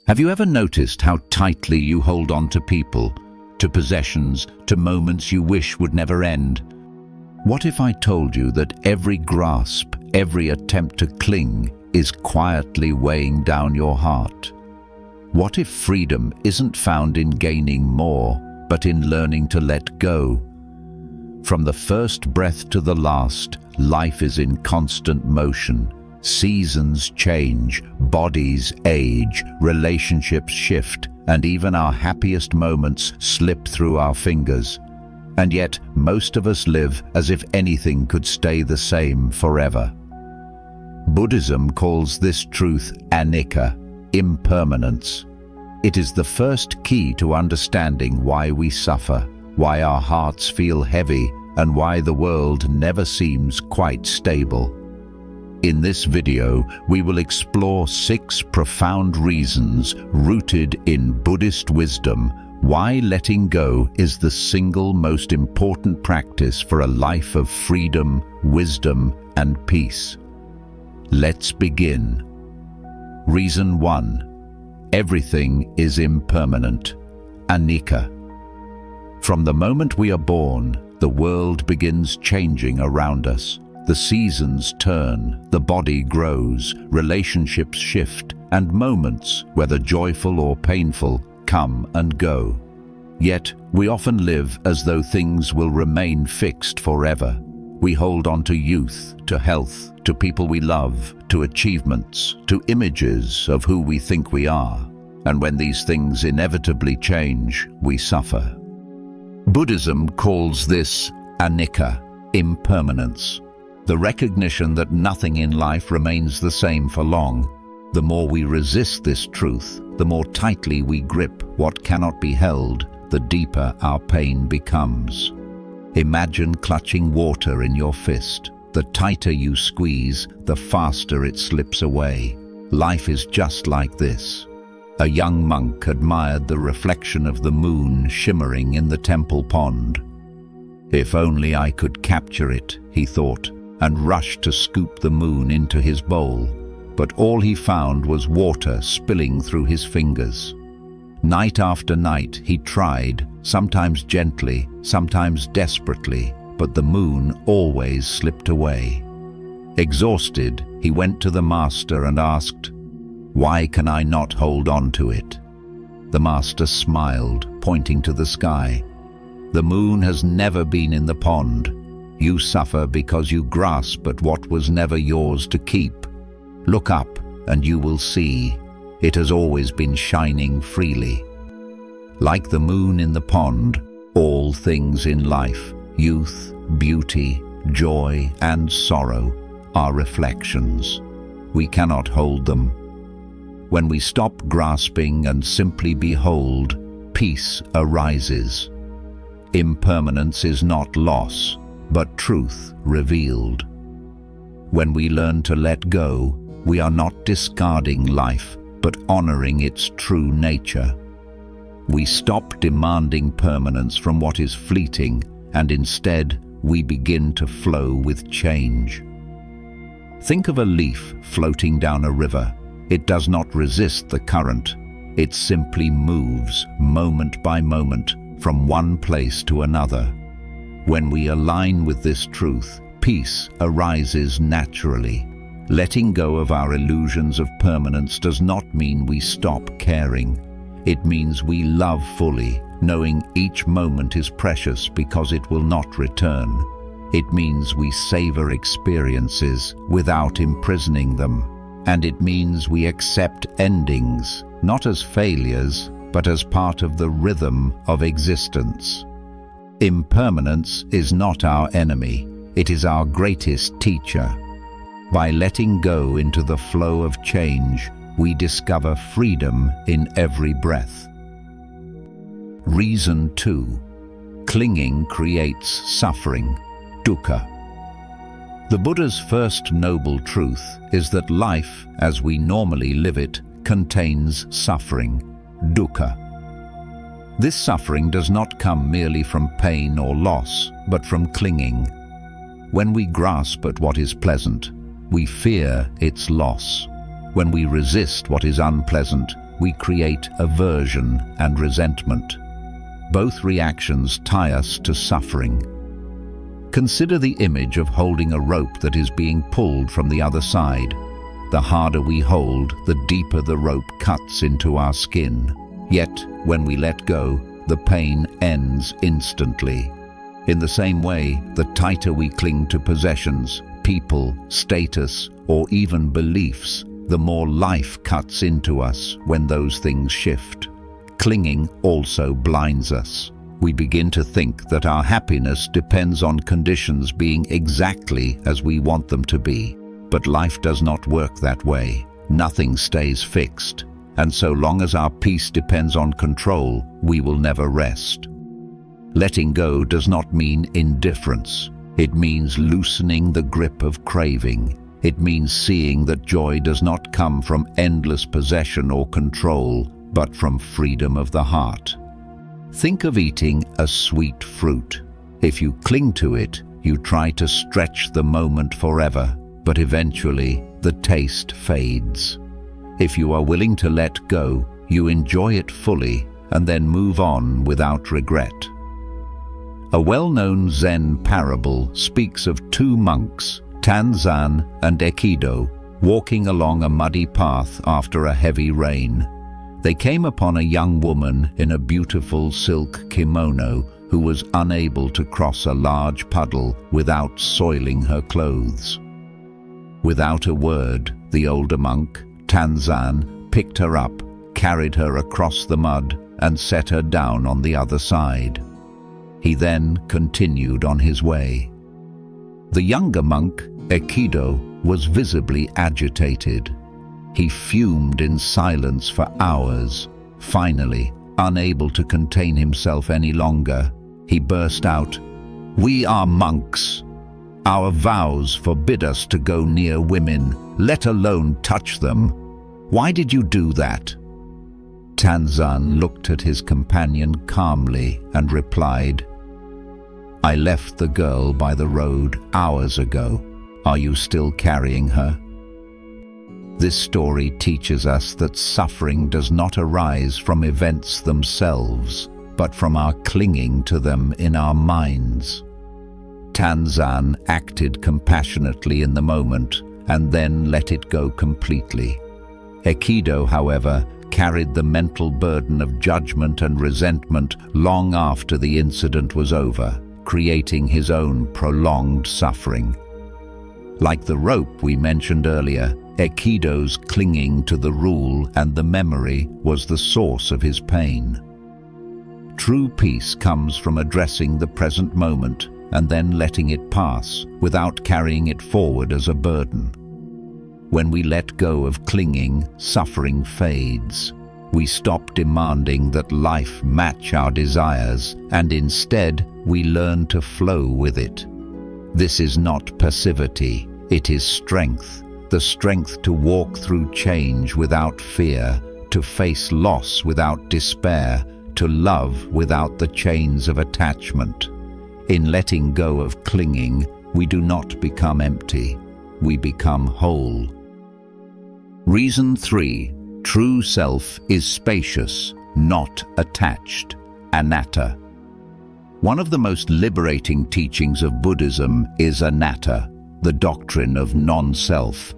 Have you ever noticed how tightly you hold on to people, to possessions, to moments you wish would never end? What if I told you that every grasp, every attempt to cling is quietly weighing down your heart? What if freedom isn't found in gaining more, but in learning to let go? From the first breath to the last, life is in constant motion. Seasons change, bodies age, relationships shift, and even our happiest moments slip through our fingers. And yet, most of us live as if anything could stay the same forever. Buddhism calls this truth anicca, impermanence. It is the first key to understanding why we suffer, why our hearts feel heavy, and why the world never seems quite stable. In this video, we will explore 6 profound reasons rooted in Buddhist wisdom why letting go is the single most important practice for a life of freedom, wisdom, and peace. Let's begin. Reason 1. Everything is impermanent. Anicca. From the moment we are born, the world begins changing around us. The seasons turn, the body grows, relationships shift, and moments, whether joyful or painful, come and go. Yet, we often live as though things will remain fixed forever. We hold on to youth, to health, to people we love, to achievements, to images of who we think we are. And when these things inevitably change, we suffer. Buddhism calls this anicca, impermanence. The recognition that nothing in life remains the same for long. The more we resist this truth, the more tightly we grip what cannot be held, the deeper our pain becomes. Imagine clutching water in your fist. The tighter you squeeze, the faster it slips away. Life is just like this. A young monk admired the reflection of the moon shimmering in the temple pond. If only I could capture it, he thought, and rushed to scoop the moon into his bowl. But all he found was water spilling through his fingers. Night after night he tried, sometimes gently, sometimes desperately, but the moon always slipped away. Exhausted, he went to the master and asked, "Why can I not hold on to it?" The master smiled, pointing to the sky. "The moon has never been in the pond. You suffer because you grasp at what was never yours to keep. Look up and you will see. It has always been shining freely." Like the moon in the pond, all things in life, youth, beauty, joy, and sorrow, are reflections. We cannot hold them. When we stop grasping and simply behold, peace arises. Impermanence is not loss, but truth revealed. When we learn to let go, we are not discarding life, but honoring its true nature. We stop demanding permanence from what is fleeting, and instead we begin to flow with change. Think of a leaf floating down a river. It does not resist the current. It simply moves, moment by moment, from one place to another. When we align with this truth, peace arises naturally. Letting go of our illusions of permanence does not mean we stop caring. It means we love fully, knowing each moment is precious because it will not return. It means we savor experiences without imprisoning them. And it means we accept endings, not as failures, but as part of the rhythm of existence. Impermanence is not our enemy, it is our greatest teacher. By letting go into the flow of change, we discover freedom in every breath. Reason 2. Clinging creates suffering, dukkha. The Buddha's first noble truth is that life, as we normally live it, contains suffering, dukkha. This suffering does not come merely from pain or loss, but from clinging. When we grasp at what is pleasant, we fear its loss. When we resist what is unpleasant, we create aversion and resentment. Both reactions tie us to suffering. Consider the image of holding a rope that is being pulled from the other side. The harder we hold, the deeper the rope cuts into our skin. Yet, when we let go, the pain ends instantly. In the same way, the tighter we cling to possessions, people, status, or even beliefs, the more life cuts into us when those things shift. Clinging also blinds us. We begin to think that our happiness depends on conditions being exactly as we want them to be. But life does not work that way. Nothing stays fixed. And so long as our peace depends on control, we will never rest. Letting go does not mean indifference. It means loosening the grip of craving. It means seeing that joy does not come from endless possession or control, but from freedom of the heart. Think of eating a sweet fruit. If you cling to it, you try to stretch the moment forever, but eventually the taste fades. If you are willing to let go, you enjoy it fully and then move on without regret. A well-known Zen parable speaks of two monks, Tanzan and Aikido, walking along a muddy path after a heavy rain. They came upon a young woman in a beautiful silk kimono who was unable to cross a large puddle without soiling her clothes. Without a word, the older monk, Tanzan, picked her up, carried her across the mud, and set her down on the other side. He then continued on his way. The younger monk, Aikido, was visibly agitated. He fumed in silence for hours. Finally, unable to contain himself any longer, he burst out, "We are monks. Our vows forbid us to go near women, let alone touch them. Why did you do that?" Tanzan looked at his companion calmly and replied, "I left the girl by the road hours ago. Are you still carrying her?" This story teaches us that suffering does not arise from events themselves, but from our clinging to them in our minds. Tanzan acted compassionately in the moment and then let it go completely. Aikido, however, carried the mental burden of judgment and resentment long after the incident was over, creating his own prolonged suffering. Like the rope we mentioned earlier, Aikido's clinging to the rule and the memory was the source of his pain. True peace comes from addressing the present moment and then letting it pass without carrying it forward as a burden. When we let go of clinging, suffering fades. We stop demanding that life match our desires, and instead we learn to flow with it. This is not passivity, it is strength. The strength to walk through change without fear, to face loss without despair, to love without the chains of attachment. In letting go of clinging, we do not become empty, we become whole. Reason 3. True self is spacious, not attached. Anatta. One of the most liberating teachings of Buddhism is anatta, the doctrine of non-self.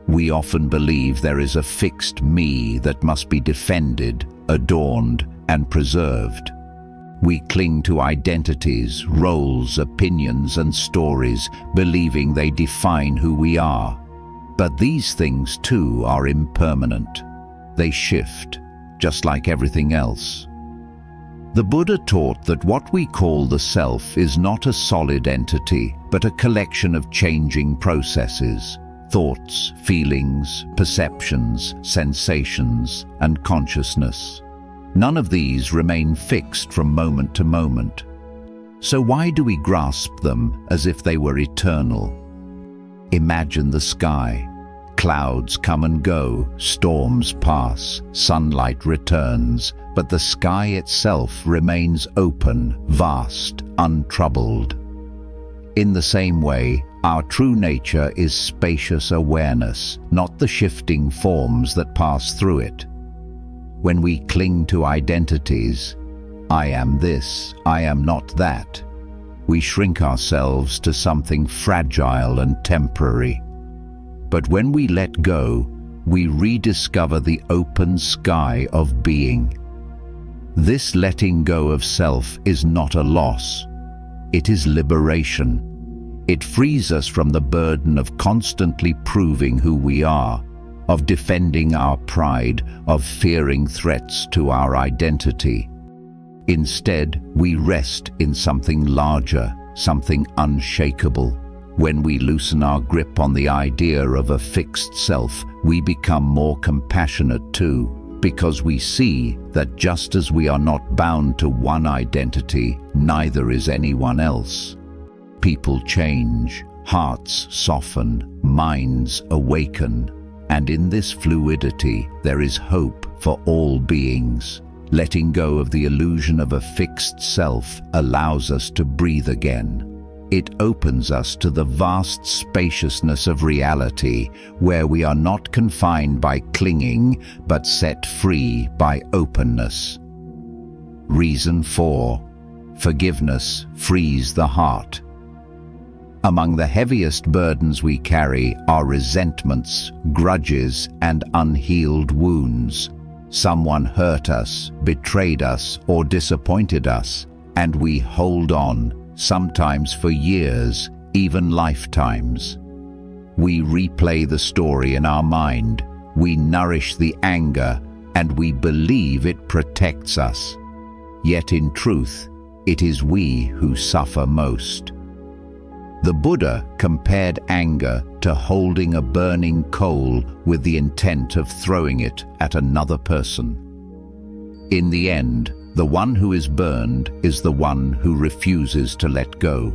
We often believe there is a fixed me that must be defended, adorned, and preserved. We cling to identities, roles, opinions, and stories, believing they define who we are. But these things too are impermanent. They shift, just like everything else. The Buddha taught that what we call the self is not a solid entity, but a collection of changing processes, thoughts, feelings, perceptions, sensations, and consciousness. None of these remain fixed from moment to moment. So why do we grasp them as if they were eternal? Imagine the sky. Clouds come and go, storms pass, sunlight returns, but the sky itself remains open, vast, untroubled. In the same way, our true nature is spacious awareness, not the shifting forms that pass through it. When we cling to identities, I am this, I am not that, we shrink ourselves to something fragile and temporary. But when we let go, we rediscover the open sky of being. This letting go of self is not a loss. It is liberation. It frees us from the burden of constantly proving who we are, of defending our pride, of fearing threats to our identity. Instead, we rest in something larger, something unshakable. When we loosen our grip on the idea of a fixed self, we become more compassionate too, because we see that just as we are not bound to one identity, neither is anyone else. People change, hearts soften, minds awaken, and in this fluidity there is hope for all beings. Letting go of the illusion of a fixed self allows us to breathe again. It opens us to the vast spaciousness of reality, where we are not confined by clinging, but set free by openness. Reason 4. Forgiveness frees the heart. Among the heaviest burdens we carry are resentments, grudges, and unhealed wounds. Someone hurt us, betrayed us, or disappointed us, and we hold on, sometimes for years, even lifetimes. We replay the story in our mind, we nourish the anger, and we believe it protects us. Yet in truth, it is we who suffer most. The Buddha compared anger to holding a burning coal with the intent of throwing it at another person. In the end, the one who is burned is the one who refuses to let go.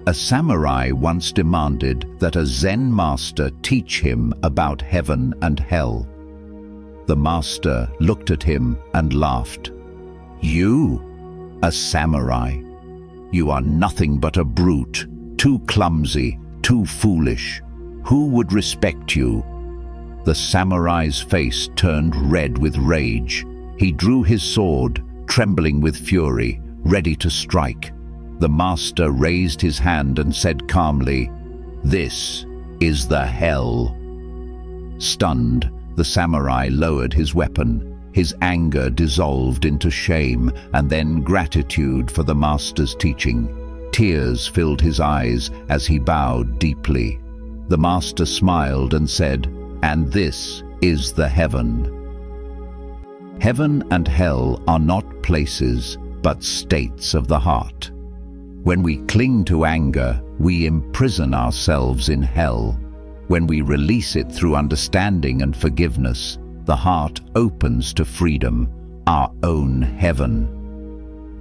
A samurai once demanded that a Zen master teach him about heaven and hell. The master looked at him and laughed. "You, a samurai? You are nothing but a brute, too clumsy, too foolish. Who would respect you?" The samurai's face turned red with rage. He drew his sword, trembling with fury, ready to strike. The master raised his hand and said calmly, "This is the hell." Stunned, the samurai lowered his weapon. His anger dissolved into shame and then gratitude for the master's teaching. Tears filled his eyes as he bowed deeply. The master smiled and said, "And this is the heaven." Heaven and hell are not places, but states of the heart. When we cling to anger, we imprison ourselves in hell. When we release it through understanding and forgiveness, the heart opens to freedom, our own heaven.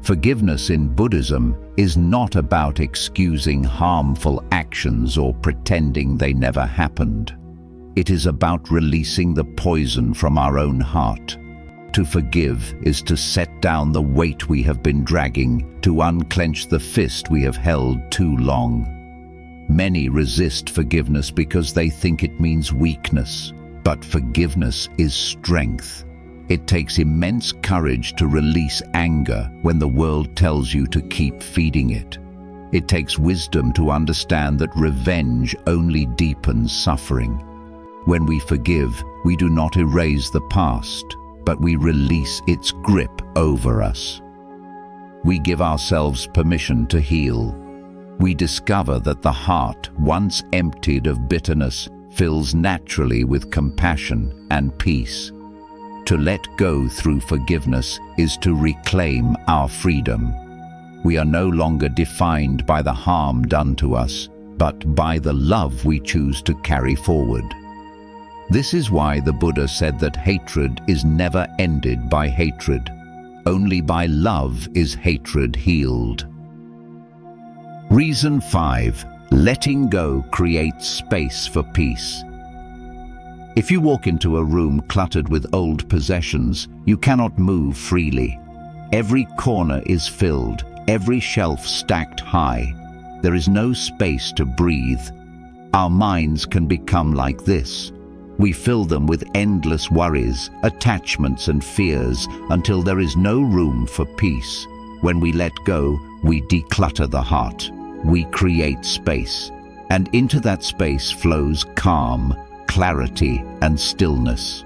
Forgiveness in Buddhism is not about excusing harmful actions or pretending they never happened. It is about releasing the poison from our own heart. To forgive is to set down the weight we have been dragging, to unclench the fist we have held too long. Many resist forgiveness because they think it means weakness, but forgiveness is strength. It takes immense courage to release anger when the world tells you to keep feeding it. It takes wisdom to understand that revenge only deepens suffering. When we forgive, we do not erase the past, but we release its grip over us. We give ourselves permission to heal. We discover that the heart, once emptied of bitterness, fills naturally with compassion and peace. To let go through forgiveness is to reclaim our freedom. We are no longer defined by the harm done to us, but by the love we choose to carry forward. This is why the Buddha said that hatred is never ended by hatred. Only by love is hatred healed. Reason 5. Letting go creates space for peace. If you walk into a room cluttered with old possessions, you cannot move freely. Every corner is filled, every shelf stacked high. There is no space to breathe. Our minds can become like this. We fill them with endless worries, attachments and fears until there is no room for peace. When we let go, we declutter the heart. We create space. And into that space flows calm, clarity, and stillness.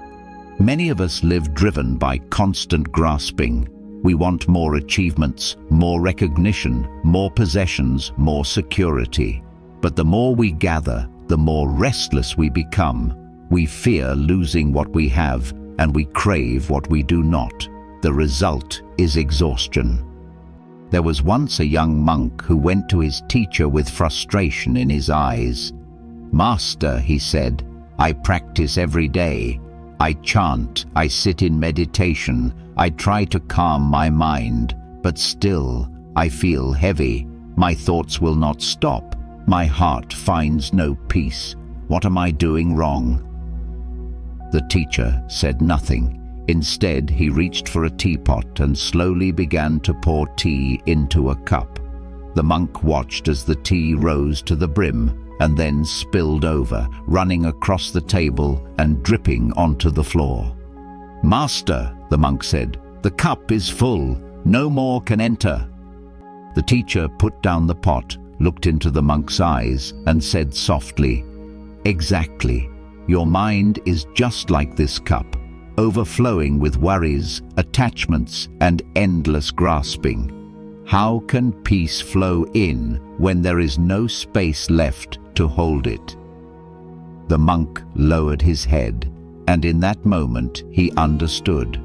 Many of us live driven by constant grasping. We want more achievements, more recognition, more possessions, more security. But the more we gather, the more restless we become. We fear losing what we have, and we crave what we do not. The result is exhaustion. There was once a young monk who went to his teacher with frustration in his eyes. "Master," he said, "I practice every day. I chant, I sit in meditation, I try to calm my mind, but still I feel heavy. My thoughts will not stop. My heart finds no peace. What am I doing wrong?" The teacher said nothing. Instead, he reached for a teapot and slowly began to pour tea into a cup. The monk watched as the tea rose to the brim and then spilled over, running across the table and dripping onto the floor. "Master," the monk said, "the cup is full. No more can enter." The teacher put down the pot, looked into the monk's eyes, and said softly, "Exactly. Your mind is just like this cup, overflowing with worries, attachments, and endless grasping. How can peace flow in when there is no space left to hold it?" The monk lowered his head, and in that moment he understood.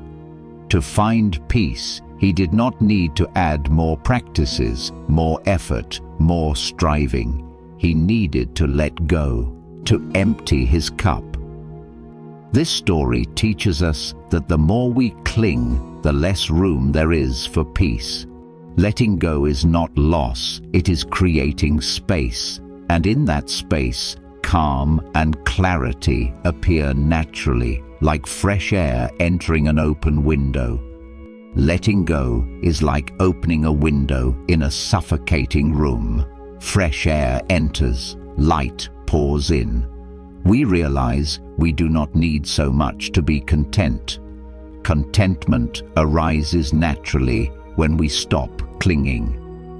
To find peace, he did not need to add more practices, more effort, more striving. He needed to let go, to empty his cup. This story teaches us that the more we cling, the less room there is for peace. Letting go is not loss, it is creating space. And in that space, calm and clarity appear naturally, like fresh air entering an open window. Letting go is like opening a window in a suffocating room. Fresh air enters, light pours in. We realize we do not need so much to be content. Contentment arises naturally when we stop clinging.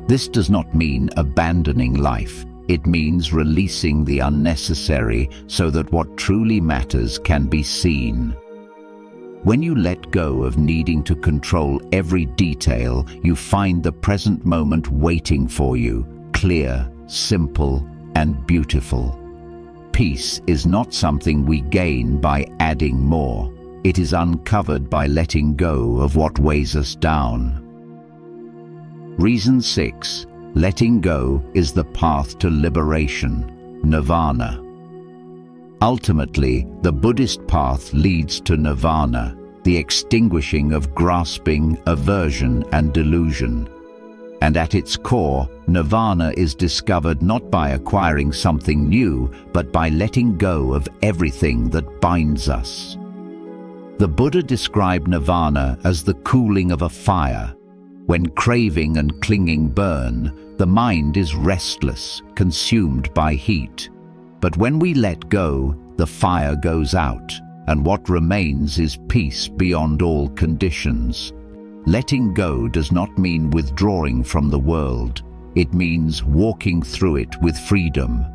This does not mean abandoning life. It means releasing the unnecessary so that what truly matters can be seen. When you let go of needing to control every detail, you find the present moment waiting for you, clear, simple, and beautiful. Peace is not something we gain by adding more. It is uncovered by letting go of what weighs us down. Reason 6. Letting go is the path to liberation, nirvana. Ultimately, the Buddhist path leads to nirvana, the extinguishing of grasping, aversion, and delusion. And at its core, nirvana is discovered not by acquiring something new, but by letting go of everything that binds us. The Buddha described nirvana as the cooling of a fire. When craving and clinging burn, the mind is restless, consumed by heat. But when we let go, the fire goes out, and what remains is peace beyond all conditions. Letting go does not mean withdrawing from the world. It means walking through it with freedom.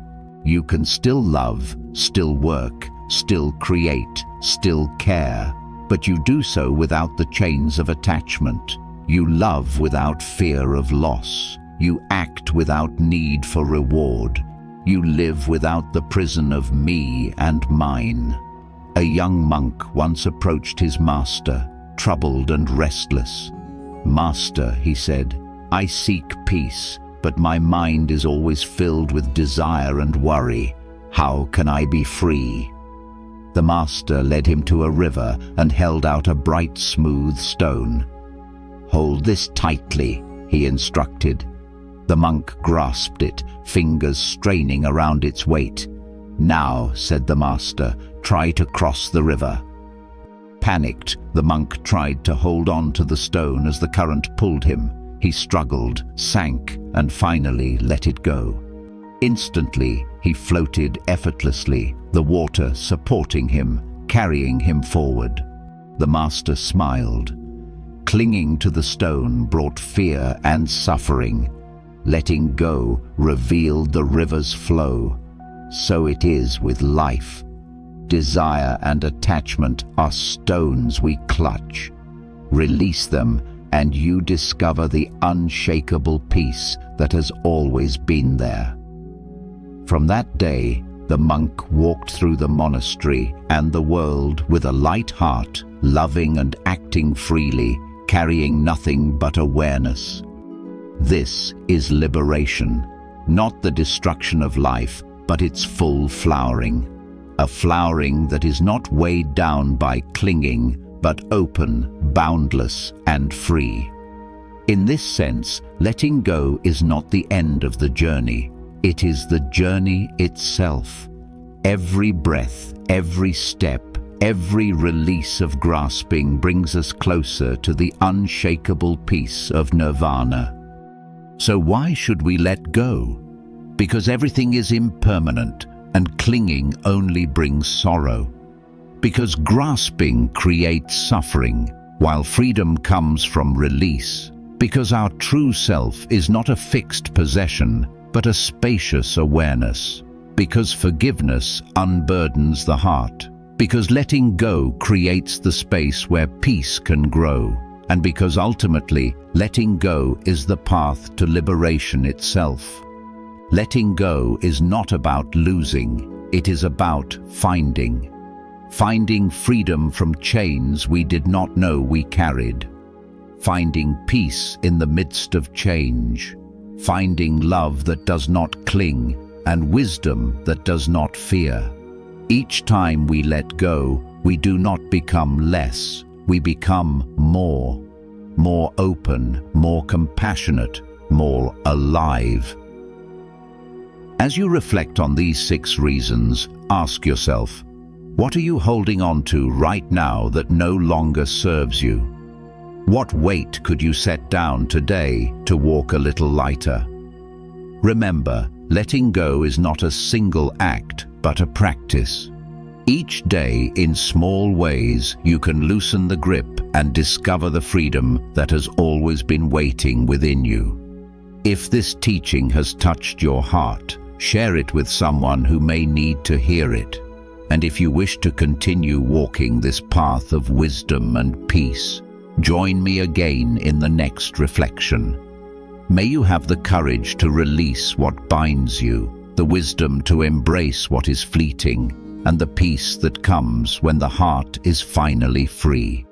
You can still love, still work, still create, still care, but you do so without the chains of attachment. You love without fear of loss. You act without need for reward. You live without the prison of me and mine. A young monk once approached his master, troubled and restless. "Master," he said, "I seek peace, but my mind is always filled with desire and worry. How can I be free?" The master led him to a river and held out a bright, smooth stone. "Hold this tightly," he instructed. The monk grasped it, fingers straining around its weight. "Now," said the master, "try to cross the river." Panicked, the monk tried to hold on to the stone as the current pulled him. He struggled, sank, and finally let it go. Instantly, he floated effortlessly, the water supporting him, carrying him forward. The master smiled. Clinging to the stone brought fear and suffering. Letting go revealed the river's flow. So it is with life. Desire and attachment are stones we clutch. Release them, and you discover the unshakable peace that has always been there. From that day, the monk walked through the monastery and the world with a light heart, loving and acting freely, carrying nothing but awareness. This is liberation, not the destruction of life, but its full flowering. A flowering that is not weighed down by clinging, but open, boundless, and free. In this sense, letting go is not the end of the journey. It is the journey itself. Every breath, every step, every release of grasping brings us closer to the unshakable peace of nirvana. So why should we let go? Because everything is impermanent, and clinging only brings sorrow. Because grasping creates suffering, while freedom comes from release. Because our true self is not a fixed possession, but a spacious awareness. Because forgiveness unburdens the heart. Because letting go creates the space where peace can grow. And because ultimately, letting go is the path to liberation itself. Letting go is not about losing, it is about finding. Finding freedom from chains we did not know we carried. Finding peace in the midst of change. Finding love that does not cling, and wisdom that does not fear. Each time we let go, we do not become less, we become more. More open, more compassionate, more alive. As you reflect on these 6 reasons, ask yourself, what are you holding on to right now that no longer serves you? What weight could you set down today to walk a little lighter? Remember, letting go is not a single act, but a practice. Each day, in small ways, you can loosen the grip and discover the freedom that has always been waiting within you. If this teaching has touched your heart, share it with someone who may need to hear it. And if you wish to continue walking this path of wisdom and peace, join me again in the next reflection. May you have the courage to release what binds you, the wisdom to embrace what is fleeting, and the peace that comes when the heart is finally free.